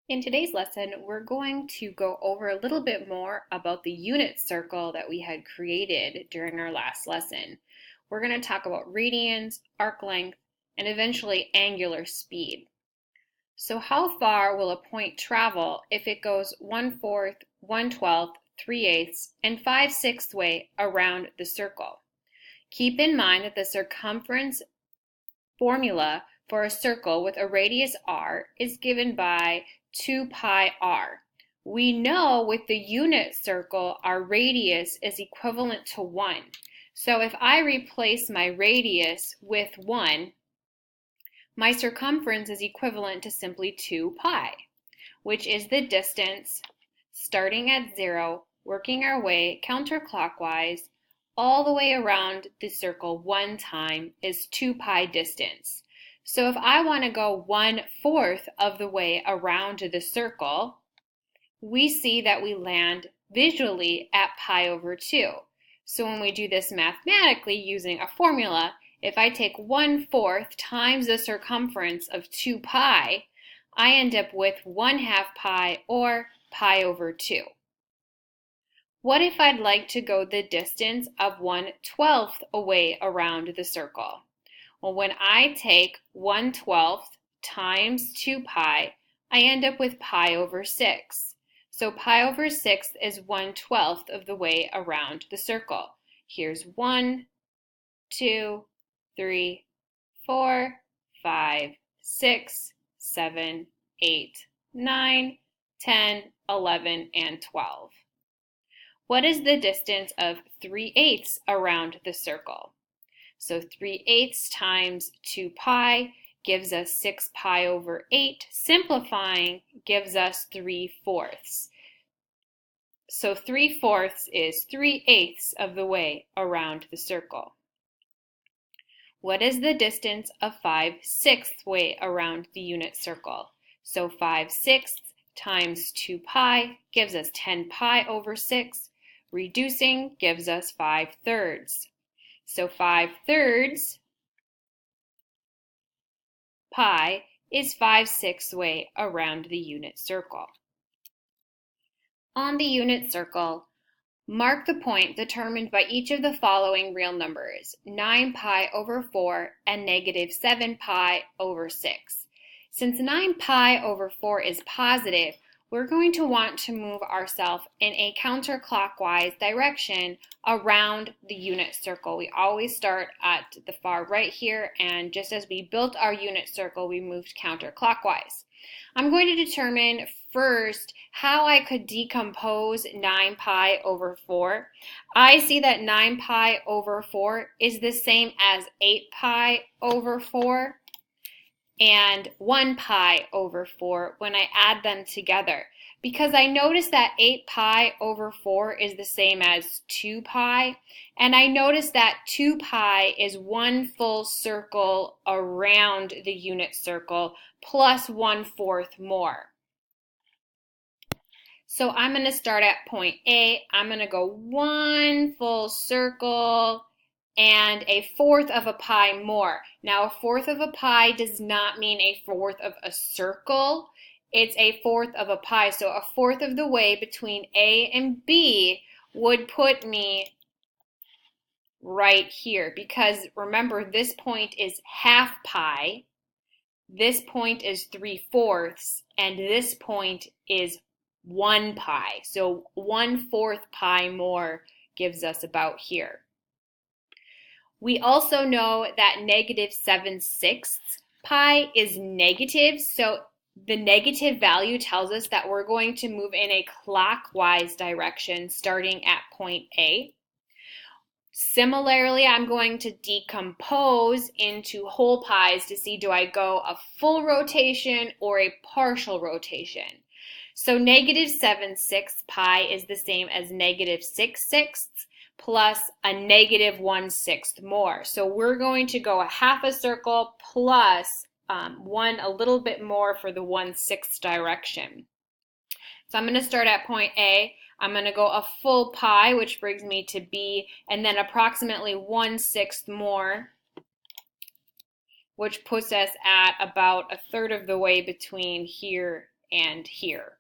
In today's lesson, we're going to go over a little bit more about the unit circle that we had created during our last lesson. We're going to talk about radians, arc length, and eventually angular speed. So how far will a point travel if it goes 1/4, 1/12, 3/8, and 5/6 way around the circle? Keep in mind that the circumference formula for a circle with a radius r is given by 2 pi r. We know with the unit circle our radius is equivalent to 1. So if I replace my radius with 1, my circumference is equivalent to simply 2 pi, which is the distance starting at 0, working our way counterclockwise all the way around the circle one time is 2 pi distance. So if I want to go 1/4 of the way around the circle, we see that we land visually at pi over 2. So when we do this mathematically using a formula, if I take 1/4 times the circumference of 2 pi, I end up with 1/2 pi or pi over 2. What if I'd like to go the distance of 1/12 away around the circle? Well, when I take 1/12 times 2 pi, I end up with pi over 6. So pi over 6 is 1/12 of the way around the circle. Here's 1, 2, 3, 4, 5, 6, 7, 8, 9, 10, 11, and 12. What is the distance of 3/8 around the circle? So 3/8 times 2 pi gives us 6 pi over 8. Simplifying gives us 3/4. So 3/4 is 3/8 of the way around the circle. What is the distance of 5/6 way around the unit circle? So 5/6 times 2 pi gives us 10 pi over 6. Reducing gives us 5/3. So 5/3 pi is 5/6 way around the unit circle. On the unit circle, mark the point determined by each of the following real numbers, 9 pi over 4 and -7 pi over 6. Since 9 pi over 4 is positive, we're going to want to move ourselves in a counterclockwise direction around the unit circle. We always start at the far right here, and just as we built our unit circle, we moved counterclockwise. I'm going to determine first how I could decompose 9 pi over 4. I see that 9 pi over 4 is the same as 8 pi over 4 and 1 pi over 4 when I add them together. Because I notice that 8 pi over 4 is the same as 2 pi, and I notice that 2 pi is one full circle around the unit circle plus 1/4 more. So I'm going to start at point A. I'm going to go one full circle and 1/4 of a pi more. Now, 1/4 of a pi does not mean 1/4 of a circle. It's 1/4 of a pi. So 1/4 of the way between A and B would put me right here. Because remember, this point is 1/2 pi. This point is 3/4, and this point is 1 pi. So 1/4 pi more gives us about here. We also know that -7/6 pi is negative, so the negative value tells us that we're going to move in a clockwise direction starting at point A. Similarly, I'm going to decompose into whole pies to see, do I go a full rotation or a partial rotation? So -7/6 pi is the same as -6/6 plus a -1/6 more. So we're going to go a half a circle plus one a little bit more for the 1/6 direction. So I'm going to start at point A. I'm going to go a full pi, which brings me to B, and then approximately 1/6 more, which puts us at about 1/3 of the way between here and here.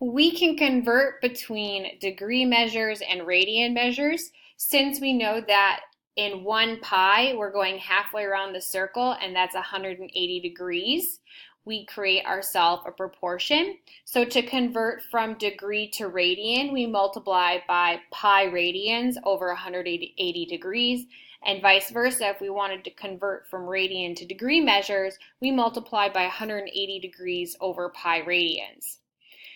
We can convert between degree measures and radian measures since we know that in 1 pi we're going halfway around the circle and that's 180 degrees. We create ourselves a proportion. So to convert from degree to radian, we multiply by pi radians over 180 degrees, and vice versa. If we wanted to convert from radian to degree measures, we multiply by 180 degrees over pi radians.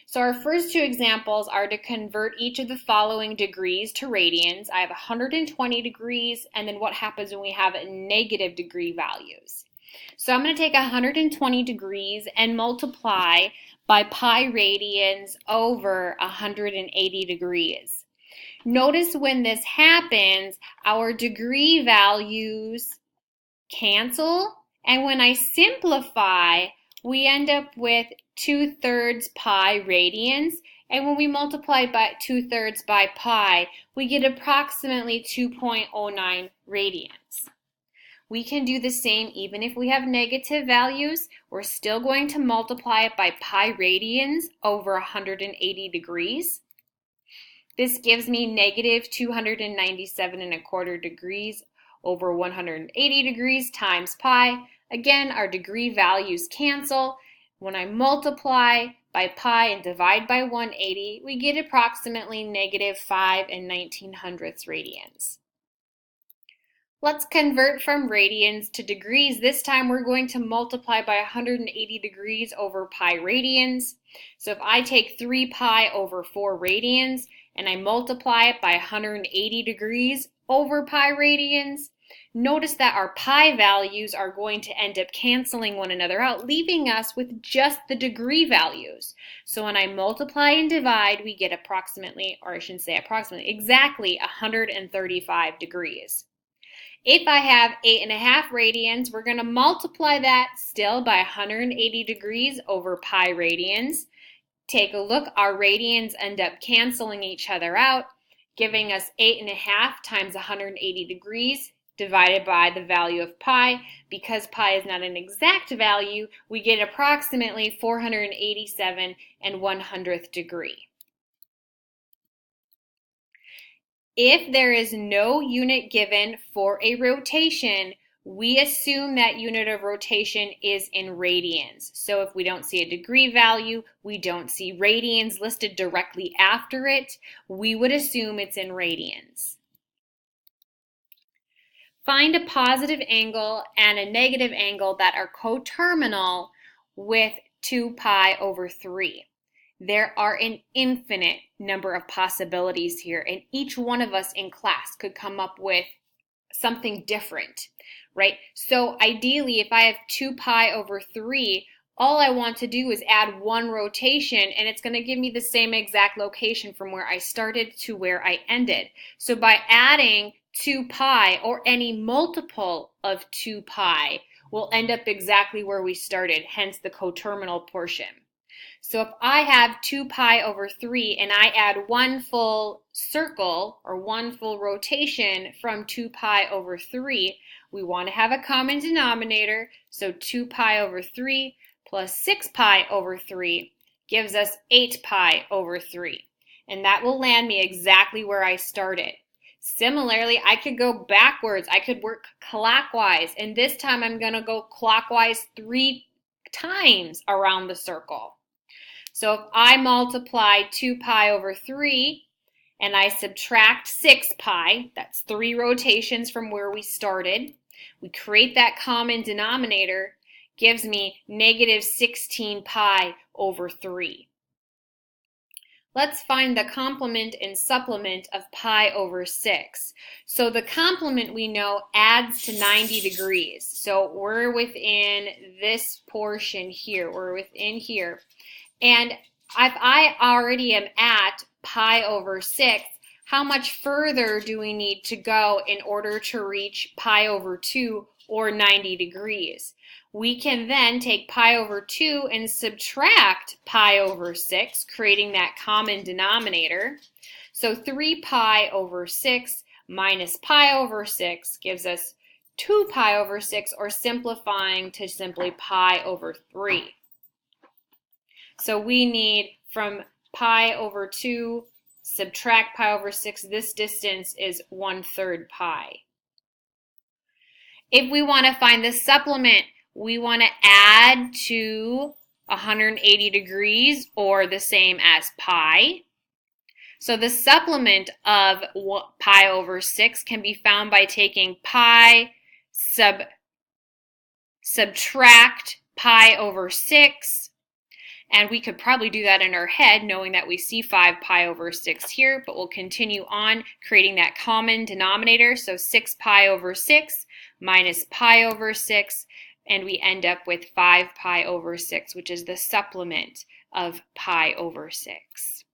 So our first two examples are to convert each of the following degrees to radians. I have 120 degrees, and then what happens when we have negative degree values. So I'm going to take 120 degrees and multiply by pi radians over 180 degrees. Notice when this happens, our degree values cancel, and when I simplify, we end up with 2/3 pi radians, and when we multiply by 2/3 by pi, we get approximately 2.09 radians. We can do the same even if we have negative values. We're still going to multiply it by pi radians over 180 degrees. This gives me negative 297.25 degrees over 180 degrees times pi. Again, our degree values cancel. When I multiply by pi and divide by 180, we get approximately negative 5.19 radians. Let's convert from radians to degrees. This time we're going to multiply by 180 degrees over pi radians. So if I take 3 pi over 4 radians and I multiply it by 180 degrees over pi radians, notice that our pi values are going to end up canceling one another out, leaving us with just the degree values. So when I multiply and divide, we get approximately, or I shouldn't say approximately, exactly 135 degrees. If I have 8.5 radians, we're going to multiply that still by 180 degrees over pi radians. Take a look, our radians end up canceling each other out, giving us 8.5 times 180 degrees divided by the value of pi. Because pi is not an exact value, we get approximately 487.1 degree. If there is no unit given for a rotation, we assume that unit of rotation is in radians. So if we don't see a degree value, we don't see radians listed directly after it, we would assume it's in radians. Find a positive angle and a negative angle that are coterminal with 2 pi over 3. There are an infinite number of possibilities here, and each one of us in class could come up with something different, right? So ideally, if I have 2 pi over 3, all I want to do is add one rotation, and it's going to give me the same exact location from where I started to where I ended. So by adding 2 pi or any multiple of 2 pi, we'll end up exactly where we started, hence the coterminal portion. So if I have 2 pi over 3 and I add one full circle or one full rotation from 2 pi over 3, we want to have a common denominator. So 2 pi over 3 plus 6 pi over 3 gives us 8 pi over 3. And that will land me exactly where I started. Similarly, I could go backwards. I could work clockwise. And this time I'm going to go clockwise 3 times around the circle. So if I multiply 2 pi over 3 and I subtract 6 pi, that's 3 rotations from where we started, we create that common denominator, gives me negative 16 pi over 3. Let's find the complement and supplement of pi over 6. So the complement we know adds to 90 degrees. So we're within this portion here. We're within here. And if I already am at pi over 6, how much further do we need to go in order to reach pi over 2 or 90 degrees? We can then take pi over 2 and subtract pi over 6, creating that common denominator. So 3 pi over 6 minus pi over 6 gives us 2 pi over 6, or simplifying to simply pi over 3. So we need from pi over 2, subtract pi over 6. This distance is 1/3 pi. If we want to find the supplement, we want to add to 180 degrees, or the same as pi. So the supplement of pi over 6 can be found by taking pi, subtract pi over 6, and we could probably do that in our head knowing that we see 5 pi over 6 here, but we'll continue on creating that common denominator. So 6 pi over 6 minus pi over 6, and we end up with 5 pi over 6, which is the supplement of pi over 6.